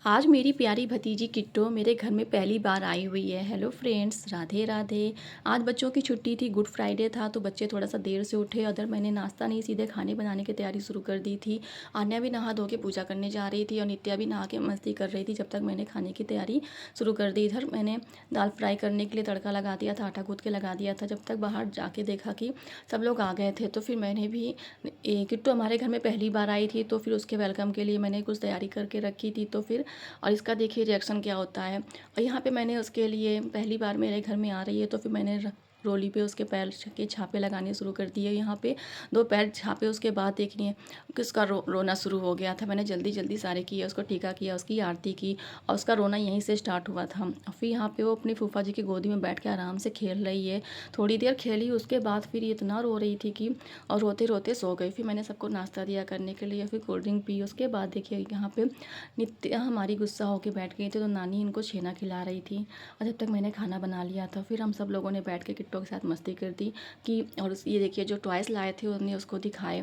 आज मेरी प्यारी भतीजी किट्टो मेरे घर में पहली बार आई हुई है। Hello friends, Radhe Radhe. आज बच्चों की छुट्टी थी, गुड फ्राइडे था, तो बच्चे थोड़ा सा देर से उठे। अदर मैंने नाश्ता नहीं, सीधे खाने बनाने की तैयारी शुरू कर दी थी। आन्या भी नहा धो के पूजा करने जा रही थी और नित्या भी नहा के मस्ती कर रही थी जब तक मैंने खाने की तैयारी शुरू कर दी। इधर मैंने दाल फ्राई करने के लिए तड़का लगा दिया था, आटा गूँथ के लगा दिया था। जब तक बाहर जाके देखा कि सब लोग आ गए थे, तो फिर मैंने भी किट्टो हमारे घर में पहली बार आई थी, तो फिर उसके वेलकम के लिए मैंने कुछ तैयारी करके रखी थी। तो फिर और इसका देखिए रिएक्शन क्या होता है। और यहाँ पे मैंने उसके लिए, पहली बार मेरे घर में आ रही है, तो फिर मैंने रोली पे उसके पैर के छापे लगाने शुरू कर दिए। यहाँ पे 2 पैर छापे, उसके बाद देखिए कि उसका रोना शुरू हो गया था। मैंने जल्दी जल्दी सारे किए, उसको टीका किया, उसकी आरती की, और उसका रोना यहीं से स्टार्ट हुआ था। और फिर यहाँ पे वो अपनी फूफा जी की गोदी में बैठ के आराम से खेल रही है। थोड़ी देर खेली, उसके बाद फिर ये इतना रो रही थी कि और रोते रोते सो गई। फिर मैंने सबको नाश्ता दिया करने के लिए, फिर कोल्ड ड्रिंक पी। उसके बाद देखिए यहाँ पे नित्या हमारी गुस्सा होके बैठ गई थी, तो नानी इनको छेना खिला रही थी। और जब तक मैंने खाना बना लिया था, फिर हम सब लोगों ने बैठ के किट्टो के साथ मस्ती कर दी कि और ये देखिए जो टॉयस लाए थे उन्होंने उसको दिखाए।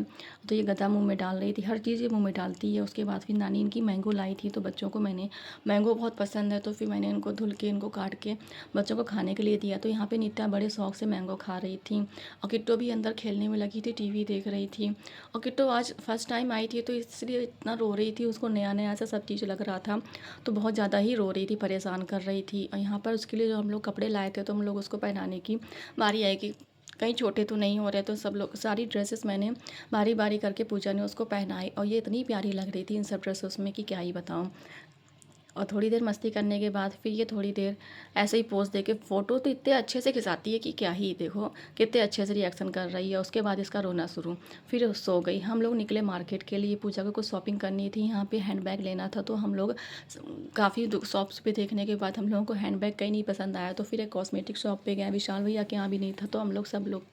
तो ये गदा मुंह में डाल रही थी, हर चीज़ ये मुंह में डालती है। उसके बाद फिर नानी इनकी मैंगो लाई थी, तो बच्चों को मैंने, मैंगो बहुत पसंद है, तो फिर मैंने इनको धुल के, इनको काट के बच्चों को खाने के लिए दिया। तो यहाँ पे नित्या बड़े शौक से मैंगो खा रही थी, और किट्टो भी अंदर खेलने में लगी थी, टीवी देख रही थी। और किट्टो आज फर्स्ट टाइम आई थी, तो इसलिए इतना रो रही थी, उसको नया नया सा सब चीज़ लग रहा था, तो बहुत ज़्यादा ही रो रही थी, परेशान कर रही थी। और यहाँ पर उसके लिए जो हम लोग कपड़े लाए थे, तो हम लोग उसको पहनाने की बारी आएगी। कहीं छोटे तो नहीं हो रहे, तो सब लोग सारी ड्रेसेस मैंने बारी बारी करके पूजा ने उसको पहनाई, और ये इतनी प्यारी लग रही थी इन सब ड्रेसेस में कि क्या ही बताऊँ। और थोड़ी देर मस्ती करने के बाद फिर ये थोड़ी देर ऐसे ही पोज़ दे के फ़ोटो तो इतने अच्छे से खिंचाती है कि क्या ही, देखो कितने अच्छे से रिएक्शन कर रही है। उसके बाद इसका रोना शुरू, फिर सो गई। हम लोग निकले मार्केट के लिए, पूजा को कुछ शॉपिंग करनी थी। यहाँ पे हैंडबैग लेना था, तो हम लोग काफ़ी शॉप्स पे देखने के बाद हम लोगों को हैंडबैग कहीं नहीं पसंद आया, तो फिर एक कॉस्मेटिक शॉप पे गए। विशाल भैया के यहाँ भी नहीं था, तो हम लोग सब लोग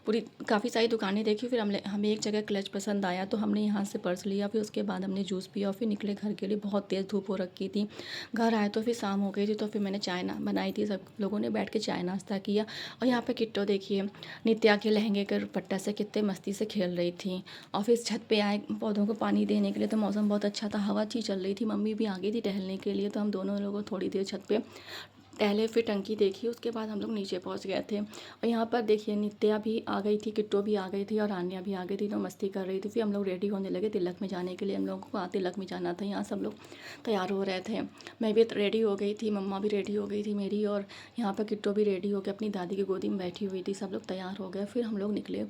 पूरी काफ़ी सारी दुकानें देखी। फिर हमें एक जगह क्लच पसंद आया, तो हमने यहाँ से पर्स लिया। फिर उसके बाद हमने जूस पिया और फिर निकले घर के लिए। बहुत तेज़ धूप हो रखी थी। घर आए तो फिर शाम हो गई थी, तो फिर मैंने चाय ना बनाई थी, सब लोगों ने बैठ के चाय नाश्ता किया। और यहाँ पे किट्टो देखिए नित्या के लहंगे के दुपट्टा से कितने मस्ती से खेल रही थी। और फिर छत पे आए पौधों को पानी देने के लिए, तो मौसम बहुत अच्छा था, हवा अच्छी चल रही थी। मम्मी भी आ गई थी टहलने के लिए, तो हम दोनों लोगों थोड़ी देर छत पे टहले, फिर टंकी देखी। उसके बाद हम लोग नीचे पहुंच गए थे। और यहाँ पर देखिए नित्या भी आ गई थी, किट्टो भी आ गई थी, और आन्या भी आ गई थी, तो मस्ती कर रही थी। फिर हम लोग रेडी होने लगे तिलक में जाने के लिए। हम लोगों को तिलक में जाना था, यहाँ सब लोग तैयार हो रहे थे। मैं भी रेडी हो गई थी, मम्मा भी रेडी हो गई थी मेरी, और यहाँ पर किट्टो भी रेडी हो के अपनी दादी की गोदी में बैठी हुई थी। सब लोग तैयार हो गए, फिर हम लोग निकले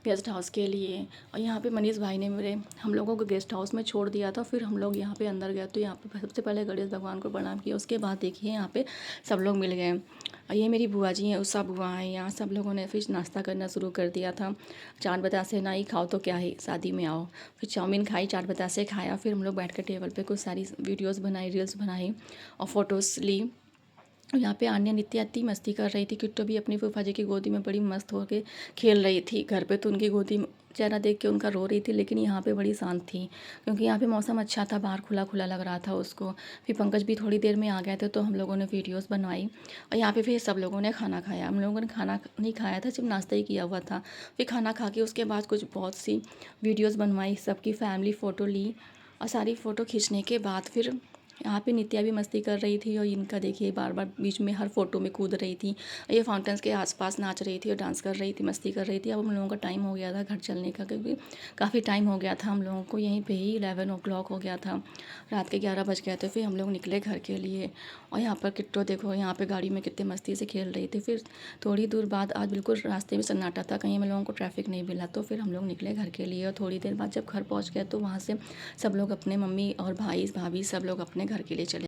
गेस्ट हाउस के लिए। और यहाँ पे मनीष भाई ने मेरे हम लोगों को गेस्ट हाउस में छोड़ दिया था। फिर हम लोग यहाँ पे अंदर गए, तो यहाँ पे सबसे पहले गणेश भगवान को प्रणाम किया। उसके बाद देखिए यहाँ पे सब लोग मिल गए। और ये मेरी बुआ जी हैं, उषा बुआ हैं। यहाँ सब लोगों ने फिर नाश्ता करना शुरू कर दिया था। चाट बतासे नहीं खाओ तो क्या ही, शादी में आओ। फिर चाउमीन खाई, चाट बतासे खाया। फिर हम लोग बैठ कर टेबल पे कुछ सारी वीडियोस बनाई, रील्स बनाई और फ़ोटोज़ ली। यहाँ पे आन्या नित्या इतनी मस्ती कर रही थी। किट्टो भी अपनी फूफा जी की गोदी में बड़ी मस्त होकर खेल रही थी। घर पे तो उनकी गोदी में चेहरा देख के उनका रो रही थी, लेकिन यहाँ पे बड़ी शांत थी, क्योंकि यहाँ पे मौसम अच्छा था, बाहर खुला खुला लग रहा था उसको। फिर पंकज भी थोड़ी देर में आ गए थे, तो हम लोगों ने वीडियोस बनवाई। और यहाँ पे फिर सब लोगों ने खाना खाया। हम लोगों ने खाना नहीं खाया था, सिर्फ नाश्ता ही किया हुआ था। फिर खाना खा के उसके बाद कुछ बहुत सी वीडियोज़ बनवाई, सबकी फैमिली फ़ोटो ली। और सारी फ़ोटो खींचने के बाद फिर यहाँ पे नित्या भी मस्ती कर रही थी, और इनका देखिए बार बार बीच में हर फोटो में कूद रही थी। ये फाउंटेन्स के आसपास नाच रही थी और डांस कर रही थी, मस्ती कर रही थी। अब हम लोगों का टाइम हो गया था घर चलने का, क्योंकि काफ़ी टाइम हो गया था हम लोगों को, यहीं पे ही 11 o'clock हो गया था, रात के 11 बज गए थे। फिर हम लोग निकले घर के लिए। और यहाँ पर किट्टो देखो यहाँ पर गाड़ी में कितने मस्ती से खेल रही थी। फिर थोड़ी दूर बाद आज बिल्कुल रास्ते में सन्नाटा था, कहीं हम लोगों को ट्रैफिक नहीं मिला, तो फिर हम लोग निकले घर के लिए। और थोड़ी देर बाद जब घर पहुँच गए, तो वहाँ से सब लोग अपने मम्मी और भाई भाभी सब लोग अपने घर के लिए चले